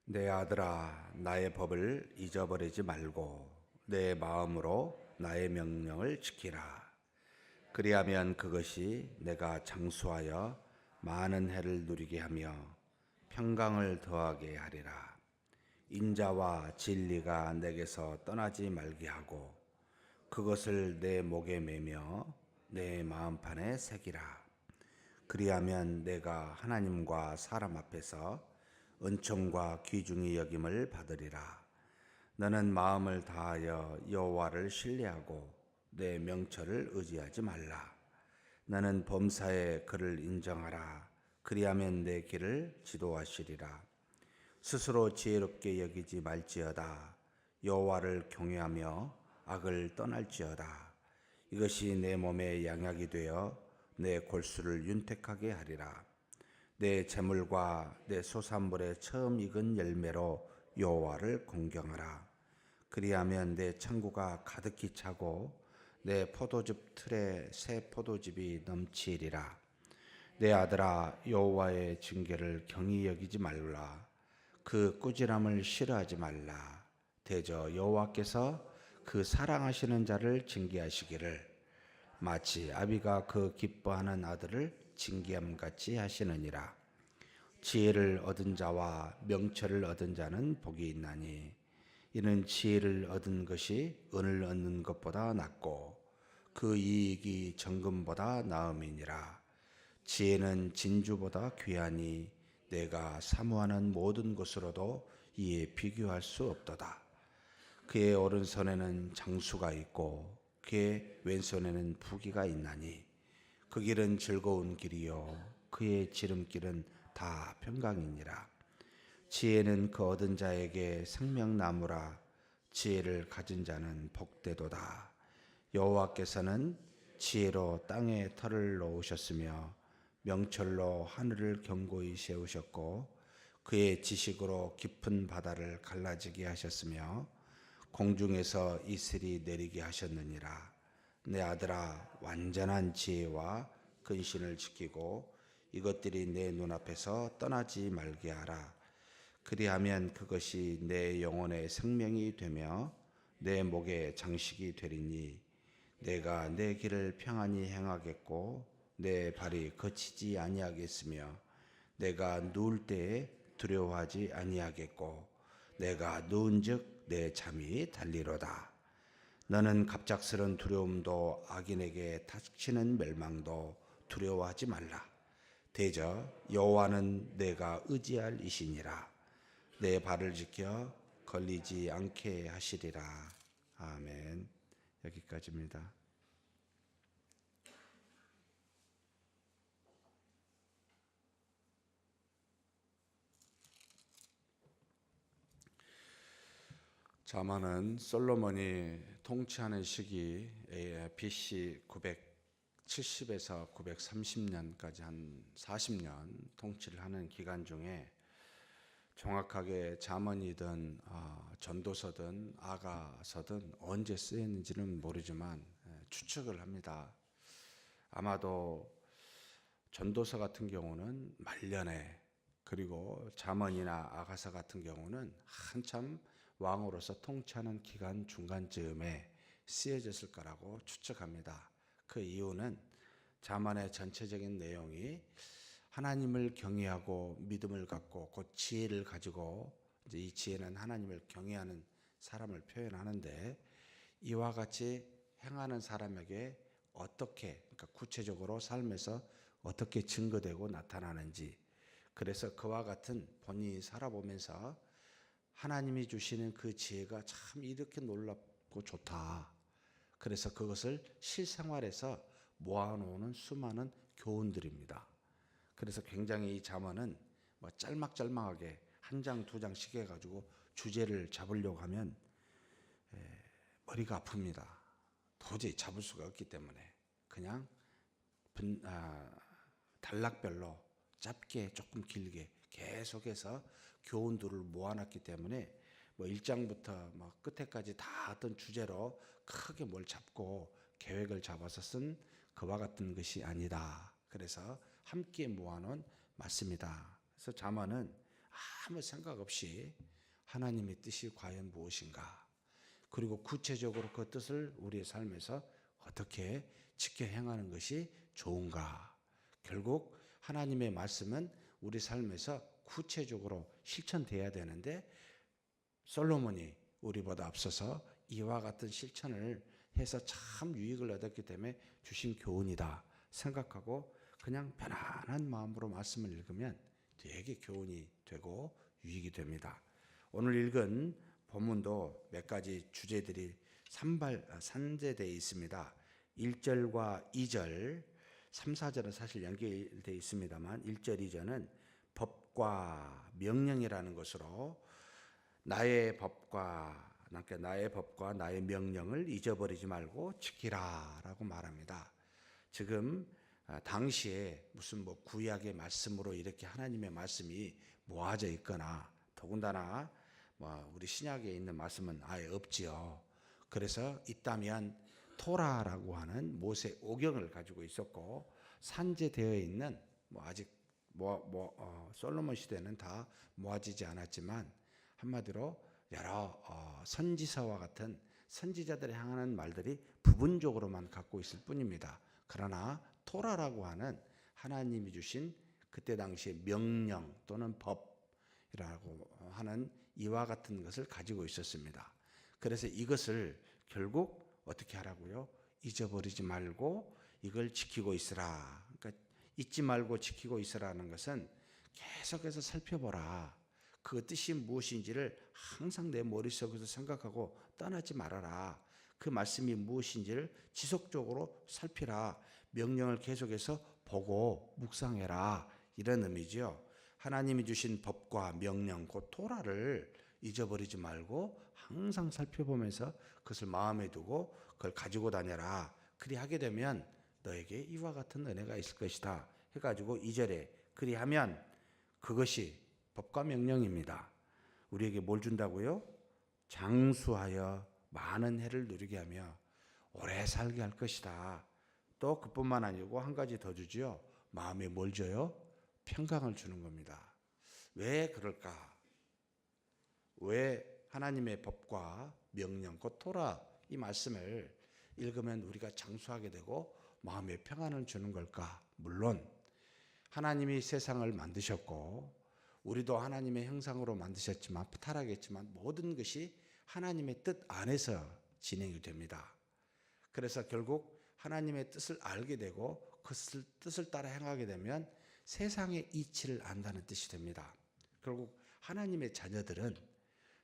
내 아들아, 나의 법을 잊어버리지 말고 내 마음으로 나의 명령을 지키라. 그리하면 그것이 내가 장수하여 많은 해를 누리게 하며 평강을 더하게 하리라. 인자와 진리가 내게서 떠나지 말게 하고 그것을 내 목에 매며 내 마음판에 새기라. 그리하면 내가 하나님과 사람 앞에서 은총과 귀중히 여김을 받으리라. 너는 마음을 다하여 여호와를 신뢰하고 내 명철을 의지하지 말라. 너는 범사에 그를 인정하라. 그리하면 내 길을 지도하시리라. 스스로 지혜롭게 여기지 말지어다. 여호와를 경외하며 악을 떠날지어다. 이것이 내 몸에 양약이 되어 내 골수를 윤택하게 하리라. 내 재물과 내 소산물의 처음 익은 열매로 여호와를 공경하라. 그리하면 내 창고가 가득히 차고 내 포도즙 틀에 새 포도즙이 넘치리라. 내 아들아, 여호와의 징계를 경히 여기지 말라. 그 꾸지람을 싫어하지 말라. 대저 여호와께서 그 사랑하시는 자를 징계하시기를 마치 아비가 그 기뻐하는 아들을 징계함 같이 하시느니라. 지혜를 얻은 자와 명철을 얻은 자는 복이 있나니 이는 지혜를 얻은 것이 은을 얻는 것보다 낫고 그 이익이 정금보다 나음이니라. 지혜는 진주보다 귀하니 내가 사모하는 모든 것으로도 이에 비교할 수 없도다. 그의 오른손에는 장수가 있고 그의 왼손에는 부귀가 있나니 그 길은 즐거운 길이요 그의 지름길은 다 평강이니라. 지혜는 그 얻은 자에게 생명나무라. 지혜를 가진 자는 복되도다. 여호와께서는 지혜로 땅에 터를 놓으셨으며 명철로 하늘을 견고히 세우셨고 그의 지식으로 깊은 바다를 갈라지게 하셨으며 공중에서 이슬이 내리게 하셨느니라. 내 아들아, 완전한 지혜와 근신을 지키고 이것들이 내 눈앞에서 떠나지 말게 하라. 그리하면 그것이 내 영혼의 생명이 되며 내 목의 장식이 되리니 내가 내 길을 평안히 행하겠고 내 발이 거치지 아니하겠으며 내가 누울 때에 두려워하지 아니하겠고 내가 누운즉 내 잠이 달리로다. 너는 갑작스런 두려움도 악인에게 닥치는 멸망도 두려워하지 말라. 대저 여호와는 내가 의지할 이시니라. 내 발을 지켜 걸리지 않게 하시리라. 아멘. 여기까지입니다. 자만은 솔로몬이 통치하는 시기 BC 970에서 930년까지 한 40년 통치를 하는 기간 중에 정확하게 잠언이든 전도서든 아가서든 언제 쓰였는지는 모르지만 추측을 합니다. 아마도 전도서 같은 경우는 말년에, 그리고 잠언이나 아가서 같은 경우는 한참 왕으로서 통치하는 기간 중간쯤에 쓰여졌을 거라고 추측합니다. 그 이유는 잠언의 전체적인 내용이 하나님을 경외하고 믿음을 갖고 곧 지혜를 가지고, 이제 이 지혜는 하나님을 경외하는 사람을 표현하는데, 이와 같이 행하는 사람에게 어떻게, 그러니까 구체적으로 삶에서 어떻게 증거되고 나타나는지, 그래서 그와 같은 본인이 살아보면서 하나님이 주시는 그 지혜가 참 이렇게 놀랍고 좋다. 그래서 그것을 실생활에서 모아놓는 수많은 교훈들입니다. 그래서 굉장히 이 잠언은 짤막짤막하게 한 장, 두 장씩 해가지고 주제를 잡으려고 하면 머리가 아픕니다. 도저히 잡을 수가 없기 때문에 그냥 단락별로 짧게 조금 길게 계속해서 교훈들을 모아놨기 때문에 1장부터 끝에까지 다 어떤 주제로 크게 뭘 잡고 계획을 잡아서 쓴 그와 같은 것이 아니다. 그래서 함께 모아놓은 맞습니다. 그래서 잠언은 아무 생각 없이 하나님의 뜻이 과연 무엇인가, 그리고 구체적으로 그 뜻을 우리의 삶에서 어떻게 지켜 행하는 것이 좋은가. 결국 하나님의 말씀은 우리 삶에서 구체적으로 실천돼야 되는데, 솔로몬이 우리보다 앞서서 이와 같은 실천을 해서 참 유익을 얻었기 때문에 주신 교훈이다 생각하고 그냥 편안한 마음으로 말씀을 읽으면 되게 교훈이 되고 유익이 됩니다. 오늘 읽은 본문도 몇 가지 주제들이 산재되어 있습니다. 1절과 2절, 3, 4절은 사실 연결되어 있습니다만 1절, 2절은 법과 명령이라는 것으로 나의 법과 나의 명령을 잊어버리지 말고 지키라 라고 말합니다. 지금 당시에 무슨 구약의 말씀으로 이렇게 하나님의 말씀이 모아져 있거나, 더군다나 우리 신약에 있는 말씀은 아예 없지요. 그래서 있다면 토라라고 하는 모세 오경을 가지고 있었고, 산재되어 있는 아직 솔로몬 시대는 다 모아지지 않았지만 한마디로 여러 선지서와 같은 선지자들이 향하는 말들이 부분적으로만 갖고 있을 뿐입니다. 그러나 토라라고 하는 하나님이 주신 그때 당시의 명령 또는 법이라고 하는 이와 같은 것을 가지고 있었습니다. 그래서 이것을 결국 어떻게 하라고요? 잊어버리지 말고 이걸 지키고 있으라. 그러니까 잊지 말고 지키고 있으라는 것은 계속해서 살펴보라. 그 뜻이 무엇인지를 항상 내 머릿속에서 생각하고 떠나지 말아라. 그 말씀이 무엇인지를 지속적으로 살피라. 명령을 계속해서 보고 묵상해라. 이런 의미죠. 하나님이 주신 법과 명령, 그 토라를 잊어버리지 말고 항상 살펴보면서 그것을 마음에 두고 그걸 가지고 다녀라. 그리하게 되면 너에게 이와 같은 은혜가 있을 것이다 해가지고 2절에 그리하면, 그것이 법과 명령입니다. 우리에게 뭘 준다고요? 장수하여 많은 해를 누리게 하며 오래 살게 할 것이다. 또 그뿐만 아니고 한 가지 더 주지요. 마음에 뭘 줘요? 평강을 주는 겁니다. 왜 그럴까? 왜 하나님의 법과 명령, 그 토라 이 말씀을 읽으면 우리가 장수하게 되고 마음에 평안을 주는 걸까? 물론 하나님이 세상을 만드셨고 우리도 하나님의 형상으로 만드셨지만, 타락했지만 모든 것이 하나님의 뜻 안에서 진행이 됩니다. 그래서 결국 하나님의 뜻을 알게 되고 그 뜻을 따라 행하게 되면 세상의 이치를 안다는 뜻이 됩니다. 결국 하나님의 자녀들은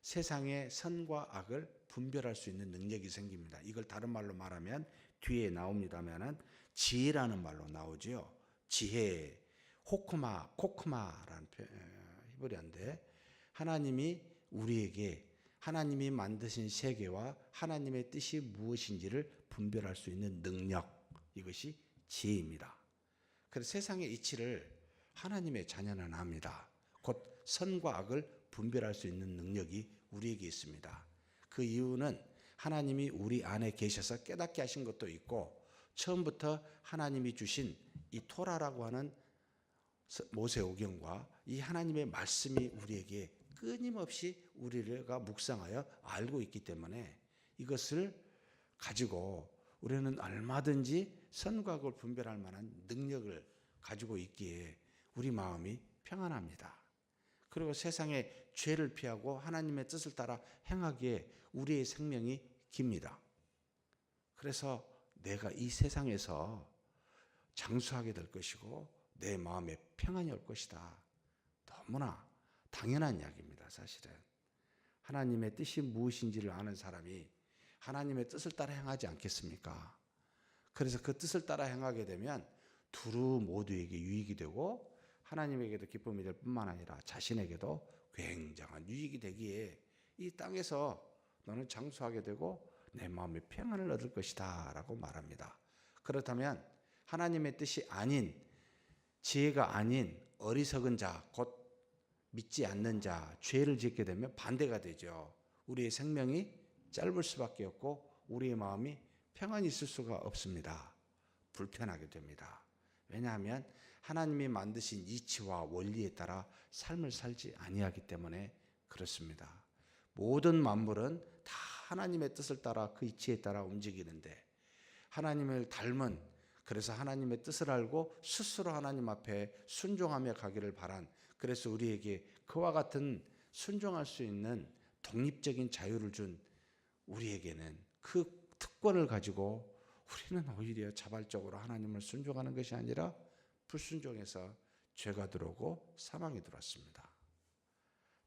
세상의 선과 악을 분별할 수 있는 능력이 생깁니다. 이걸 다른 말로 말하면 뒤에 나옵니다만은 지혜라는 말로 나오죠. 지혜, 호크마, 코크마라는 히브리어인데, 하나님이 우리에게 하나님이 만드신 세계와 하나님의 뜻이 무엇인지를 분별할 수 있는 능력, 이것이 지혜입니다. 그래서 세상의 이치를 하나님의 자녀는 압니다. 곧 선과 악을 분별할 수 있는 능력이 우리에게 있습니다. 그 이유는 하나님이 우리 안에 계셔서 깨닫게 하신 것도 있고, 처음부터 하나님이 주신 이 토라라고 하는 모세오경과 이 하나님의 말씀이 우리에게 끊임없이 우리가 묵상하여 알고 있기 때문에 이것을 가지고 우리는 얼마든지 선과 악을 분별할 만한 능력을 가지고 있기에 우리 마음이 평안합니다. 그리고 세상의 죄를 피하고 하나님의 뜻을 따라 행하기에 우리의 생명이 깁니다. 그래서 내가 이 세상에서 장수하게 될 것이고 내 마음에 평안이 올 것이다. 너무나 당연한 이야기입니다. 사실은 하나님의 뜻이 무엇인지를 아는 사람이 하나님의 뜻을 따라 행하지 않겠습니까? 그래서 그 뜻을 따라 행하게 되면 두루 모두에게 유익이 되고 하나님에게도 기쁨이 될 뿐만 아니라 자신에게도 굉장한 유익이 되기에 이 땅에서 너는 장수하게 되고 내 마음에 평안을 얻을 것이다 라고 말합니다. 그렇다면 하나님의 뜻이 아닌, 지혜가 아닌 어리석은 자, 곧 믿지 않는 자, 죄를 짓게 되면 반대가 되죠. 우리의 생명이 짧을 수밖에 없고 우리의 마음이 평안히 있을 수가 없습니다. 불편하게 됩니다. 왜냐하면 하나님이 만드신 이치와 원리에 따라 삶을 살지 아니하기 때문에 그렇습니다. 모든 만물은 다 하나님의 뜻을 따라 그 이치에 따라 움직이는데 하나님을 닮은, 그래서 하나님의 뜻을 알고 스스로 하나님 앞에 순종하며 가기를 바란, 그래서 우리에게 그와 같은 순종할 수 있는 독립적인 자유를 준 우리에게는 그 특권을 가지고 우리는 오히려 자발적으로 하나님을 순종하는 것이 아니라 불순종해서 죄가 들어오고 사망이 들어왔습니다.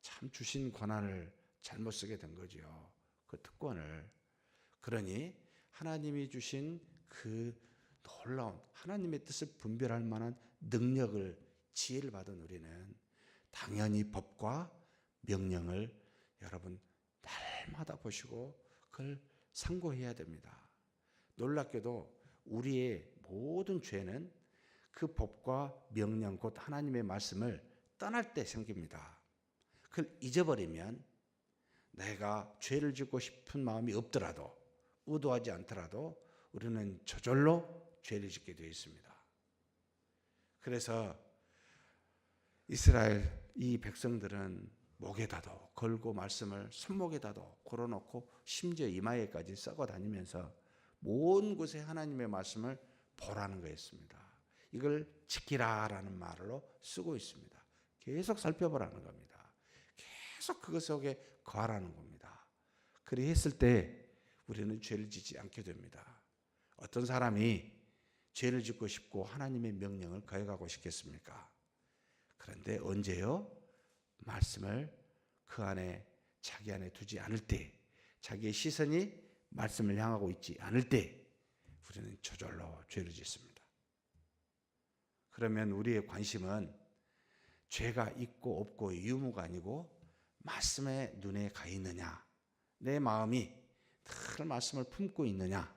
참 주신 권한을 잘못 쓰게 된 거죠. 그 특권을. 그러니 하나님이 주신 그 놀라운 하나님의 뜻을 분별할 만한 능력을, 지혜를 받은 우리는 당연히 법과 명령을 여러분 날마다 보시고 그걸 상고해야 됩니다. 놀랍게도 우리의 모든 죄는 그 법과 명령, 곧 하나님의 말씀을 떠날 때 생깁니다. 그걸 잊어버리면 내가 죄를 짓고 싶은 마음이 없더라도, 의도하지 않더라도 우리는 저절로 죄를 짓게 되어 있습니다. 그래서 이스라엘 이 백성들은 목에다도 걸고 말씀을 손목에다도 걸어놓고 심지어 이마에까지 썩어 다니면서 모든 곳에 하나님의 말씀을 보라는 거였습니다. 이걸 지키라라는 말로 쓰고 있습니다. 계속 살펴보라는 겁니다. 계속 그것 속에 거하라는 겁니다. 그리 했을 때 우리는 죄를 짓지 않게 됩니다. 어떤 사람이 죄를 짓고 싶고 하나님의 명령을 거역하고 싶겠습니까? 그런데 언제요? 말씀을 그 안에, 자기 안에 두지 않을 때, 자기의 시선이 말씀을 향하고 있지 않을 때 우리는 저절로 죄를 짓습니다. 그러면 우리의 관심은 죄가 있고 없고의 유무가 아니고 말씀에 눈에 가 있느냐, 내 마음이 늘 말씀을 품고 있느냐,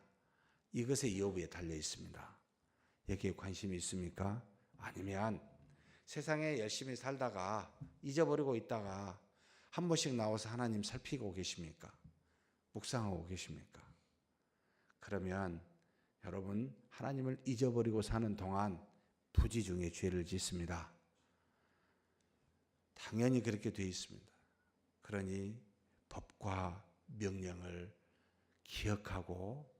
이것의 여부에 달려 있습니다. 여기에 관심이 있습니까? 아니면 세상에 열심히 살다가 잊어버리고 있다가 한 번씩 나와서 하나님 살피고 계십니까? 묵상하고 계십니까? 그러면 여러분 하나님을 잊어버리고 사는 동안 부지 중에 죄를 짓습니다. 당연히 그렇게 되어 있습니다. 그러니 법과 명령을 기억하고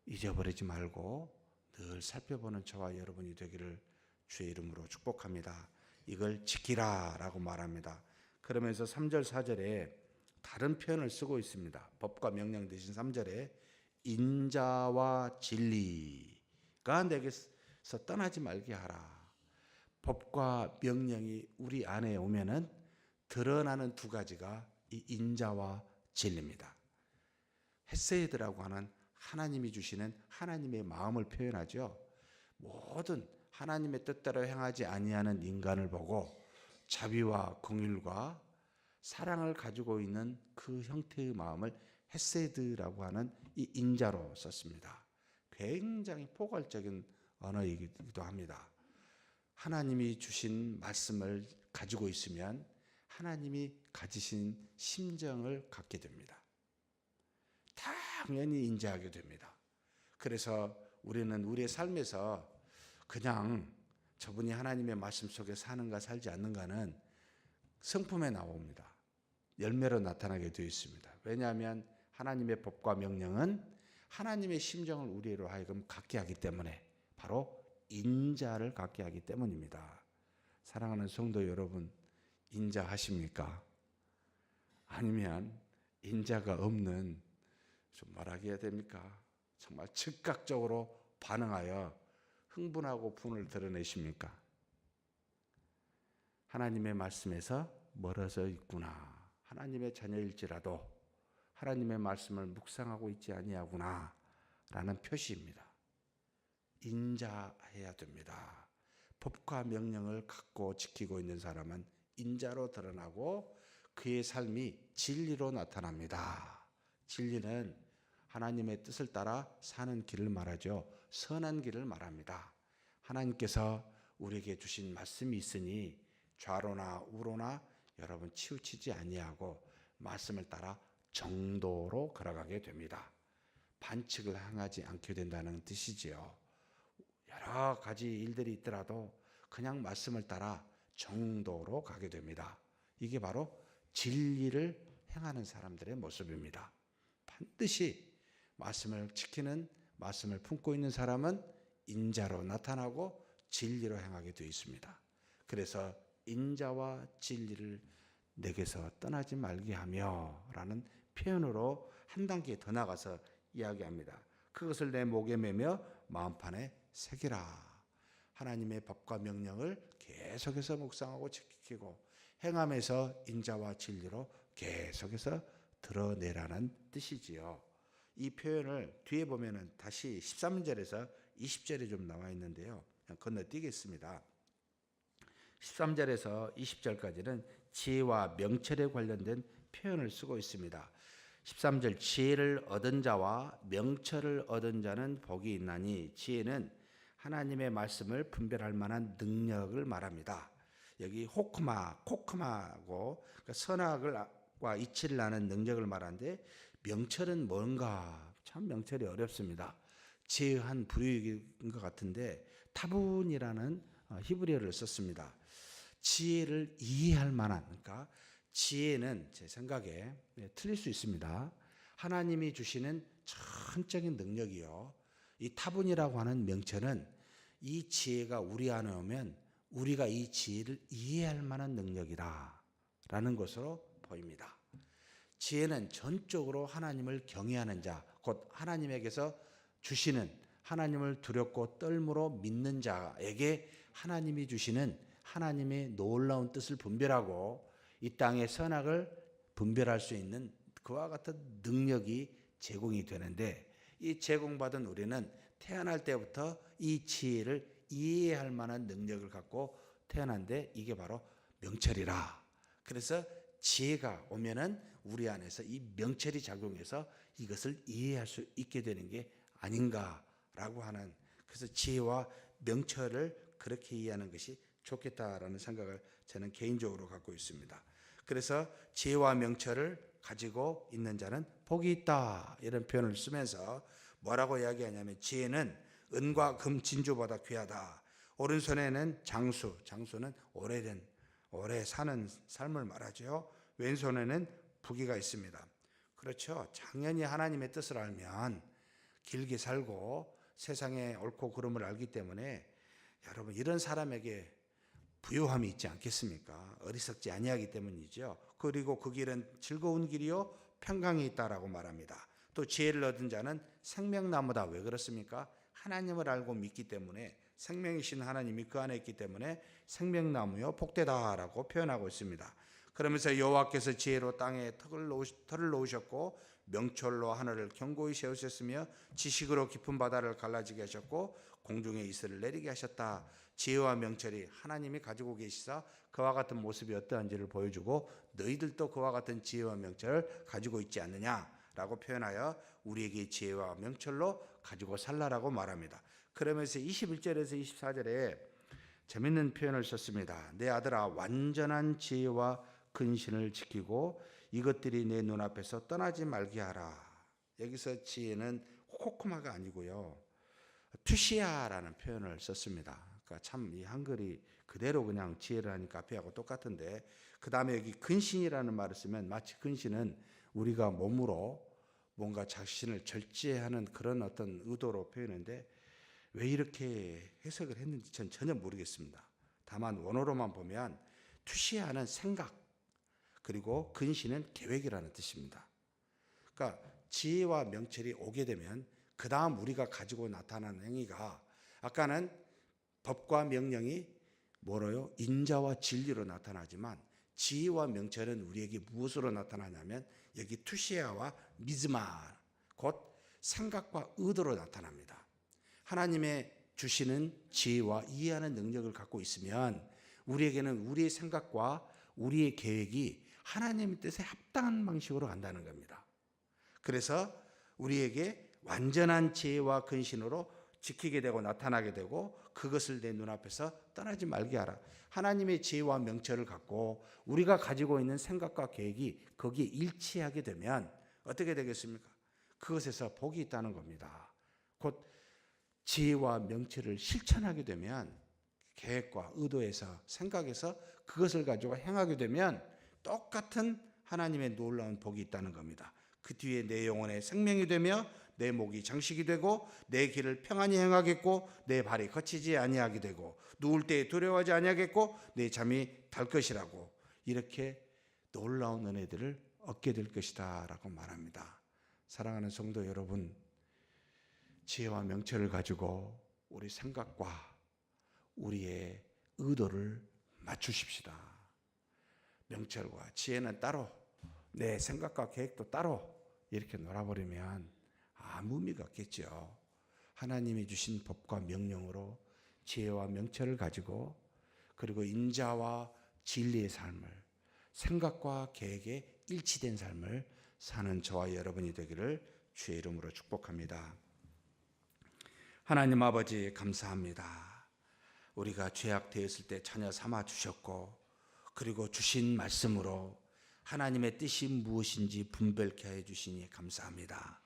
잊어버리지 말고 늘 살펴보는 저와 여러분이 되기를 주의 이름으로 축복합니다. 이걸 지키라 라고 말합니다. 그러면서 3절 4절에 다른 표현을 쓰고 있습니다. 법과 명령 대신 3절에 인자와 진리가 내게서 떠나지 말게 하라. 법과 명령이 우리 안에 오면은 드러나는 두 가지가 이 인자와 진리입니다. 헤세드라고 하는 하나님이 주시는 하나님의 마음을 표현하죠. 모든 하나님의 뜻대로 행하지 아니하는 인간을 보고 자비와 긍휼과 사랑을 가지고 있는 그 형태의 마음을 헤세드라고 하는 이 인자로 썼습니다. 굉장히 포괄적인 언어이기도 합니다. 하나님이 주신 말씀을 가지고 있으면 하나님이 가지신 심정을 갖게 됩니다. 당연히 인자하게 됩니다. 그래서 우리는 우리의 삶에서 그냥 저분이 하나님의 말씀 속에 사는가 살지 않는가는 성품에 나옵니다. 열매로 나타나게 되어 있습니다. 왜냐하면 하나님의 법과 명령은 하나님의 심정을 우리로 하여금 갖게 하기 때문에, 바로 인자를 갖게 하기 때문입니다. 사랑하는 성도 여러분, 인자하십니까? 아니면 인자가 없는, 좀 뭐라고 해야 됩니까? 정말 즉각적으로 반응하여 흥분하고 분을 드러내십니까? 하나님의 말씀에서 멀어져 있구나, 하나님의 자녀일지라도 하나님의 말씀을 묵상하고 있지 아니하구나 라는 표시입니다. 인자해야 됩니다. 법과 명령을 갖고 지키고 있는 사람은 인자로 드러나고 그의 삶이 진리로 나타납니다. 진리는 하나님의 뜻을 따라 사는 길을 말하죠. 선한 길을 말합니다. 하나님께서 우리에게 주신 말씀이 있으니 좌로나 우로나 여러분 치우치지 아니하고 말씀을 따라 정도로 걸어가게 됩니다. 반칙을 행하지 않게 된다는 뜻이지요. 여러 가지 일들이 있더라도 그냥 말씀을 따라 정도로 가게 됩니다. 이게 바로 진리를 행하는 사람들의 모습입니다. 반드시 말씀을 지키는, 말씀을 품고 있는 사람은 인자로 나타나고 진리로 행하게 되어 있습니다. 그래서 인자와 진리를 내게서 떠나지 말게 하며 라는 표현으로 한 단계 더 나가서 이야기합니다. 그것을 내 목에 매며 마음판에 새기라. 하나님의 법과 명령을 계속해서 묵상하고 지키고 행함에서 인자와 진리로 계속해서 드러내라는 뜻이지요. 이 표현을 뒤에 보면은 다시 13절에서 20절에 좀 나와 있는데요. 건너뛰겠습니다. 13절에서 20절까지는 지혜와 명철에 관련된 표현을 쓰고 있습니다. 13절 지혜를 얻은 자와 명철을 얻은 자는 복이 있나니 지혜는 하나님의 말씀을 분별할 만한 능력을 말합니다. 여기 호크마, 코크마고 그러니까 선악과 이치를 아는 능력을 말하는데 명철은 뭔가 참 명철이 어렵습니다. 지혜의 한 부류인 것 같은데 타분이라는 히브리어를 썼습니다. 지혜를 이해할 만한, 그러니까 지혜는 제 생각에 틀릴 수 있습니다. 하나님이 주시는 전적인 능력이요. 이 타분이라고 하는 명철은 이 지혜가 우리 안에 오면 우리가 이 지혜를 이해할 만한 능력이라는 것으로 보입니다. 지혜는 전적으로 하나님을 경외하는 자, 곧 하나님에게서 주시는 하나님을 두렵고 떨므로 믿는 자에게 하나님이 주시는 하나님의 놀라운 뜻을 분별하고 이 땅의 선악을 분별할 수 있는 그와 같은 능력이 제공이 되는데 이 제공받은 우리는 태어날 때부터 이 지혜를 이해할 만한 능력을 갖고 태어난데 이게 바로 명철이라. 그래서 지혜가 오면은 우리 안에서 이 명철이 작용해서 이것을 이해할 수 있게 되는 게 아닌가라고 하는, 그래서 지혜와 명철을 그렇게 이해하는 것이 좋겠다라는 생각을 저는 개인적으로 갖고 있습니다. 그래서 지혜와 명철을 가지고 있는 자는 복이 있다 이런 표현을 쓰면서 뭐라고 이야기하냐면 지혜는 은과 금 진주보다 귀하다. 오른손에는 장수, 장수는 오래 사는 삶을 말하죠. 왼손에는 부귀가 있습니다. 그렇죠. 당연히 하나님의 뜻을 알면 길게 살고 세상의 옳고 그름을 알기 때문에 여러분 이런 사람에게 부요함이 있지 않겠습니까? 어리석지 아니하기 때문이죠. 그리고 그 길은 즐거운 길이요 평강이 있다라고 말합니다. 또 지혜를 얻은 자는 생명나무다. 왜 그렇습니까? 하나님을 알고 믿기 때문에 생명이신 하나님이 그 안에 있기 때문에 생명나무요 복되다라고 표현하고 있습니다. 그러면서 여호와께서 지혜로 땅에 털을 놓으셨고 명철로 하늘을 견고히 세우셨으며 지식으로 깊은 바다를 갈라지게 하셨고 공중에 이슬을 내리게 하셨다. 지혜와 명철이 하나님이 가지고 계시사 그와 같은 모습이 어떠한지를 보여주고 너희들도 그와 같은 지혜와 명철을 가지고 있지 않느냐라고 표현하여 우리에게 지혜와 명철로 가지고 살라라고 말합니다. 그러면서 21절에서 24절에 재밌는 표현을 썼습니다. 내 아들아 완전한 지혜와 근신을 지키고 이것들이 내 눈앞에서 떠나지 말게 하라. 여기서 지혜는 코코마가 아니고요. 투시아라는 표현을 썼습니다. 그러니까 참 이 한글이 그대로 그냥 지혜를 하니까 앞에하고 똑같은데 그 다음에 여기 근신이라는 말을 쓰면 마치 근신은 우리가 몸으로 뭔가 자신을 절제하는 그런 어떤 의도로 표현했는데 왜 이렇게 해석을 했는지 전 전혀 모르겠습니다. 다만 원어로만 보면 투시아는 생각 그리고 근신은 계획이라는 뜻입니다. 그러니까 지혜와 명철이 오게 되면 그 다음 우리가 가지고 나타나는 행위가 아까는 법과 명령이 뭐로요? 인자와 진리로 나타나지만 지혜와 명철은 우리에게 무엇으로 나타나냐면 여기 투시아와 미즈마 곧 생각과 의도로 나타납니다. 하나님의 주시는 지혜와 이해하는 능력을 갖고 있으면 우리에게는 우리의 생각과 우리의 계획이 하나님의 뜻에 합당한 방식으로 간다는 겁니다. 그래서 우리에게 완전한 지혜와 근신으로 지키게 되고 나타나게 되고 그것을 내 눈앞에서 떠나지 말게 하라. 하나님의 지혜와 명철을 갖고 우리가 가지고 있는 생각과 계획이 거기에 일치하게 되면 어떻게 되겠습니까? 그것에서 복이 있다는 겁니다. 곧 지혜와 명철을 실천하게 되면 계획과 의도에서 생각에서 그것을 가지고 행하게 되면 똑같은 하나님의 놀라운 복이 있다는 겁니다. 그 뒤에 내 영혼의 생명이 되며 내 목이 장식이 되고 내 길을 평안히 행하겠고 내 발이 거치지 아니하게 되고 누울 때에 두려워하지 아니하겠고 내 잠이 달 것이라고 이렇게 놀라운 은혜들을 얻게 될 것이다 라고 말합니다. 사랑하는 성도 여러분, 지혜와 명철을 가지고 우리 생각과 우리의 의도를 맞추십시다. 명철과 지혜는 따로, 내 생각과 계획도 따로 이렇게 놀아버리면 아무 의미가 없겠죠. 하나님이 주신 법과 명령으로 지혜와 명철을 가지고 그리고 인자와 진리의 삶을, 생각과 계획에 일치된 삶을 사는 저와 여러분이 되기를 주의 이름으로 축복합니다. 하나님 아버지 감사합니다. 우리가 죄악되었을 때 자녀 삼아 주셨고 그리고 주신 말씀으로 하나님의 뜻이 무엇인지 분별케 해 주시니 감사합니다.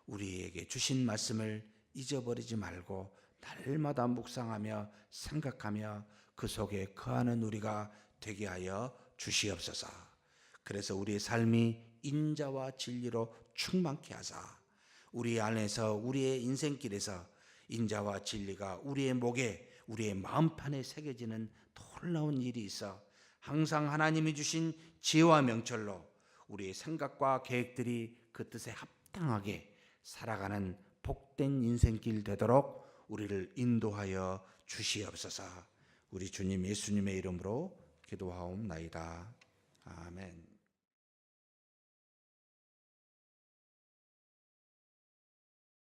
우리에게 주신 말씀을 잊어버리지 말고 날마다 묵상하며 생각하며 그 속에 거하는 우리가 되게 하여 주시옵소서. 그래서 우리의 삶이 인자와 진리로 충만케 하사 우리 안에서 우리의 인생길에서 인자와 진리가 우리의 목에 우리의 마음판에 새겨지는 놀라운 일이 있어 항상 하나님이 주신 지혜와 명철로 우리의 생각과 계획들이 그 뜻에 합당하게 살아가는 복된 인생길 되도록 우리를 인도하여 주시옵소서. 우리 주님 예수님의 이름으로 기도하옵나이다. 아멘.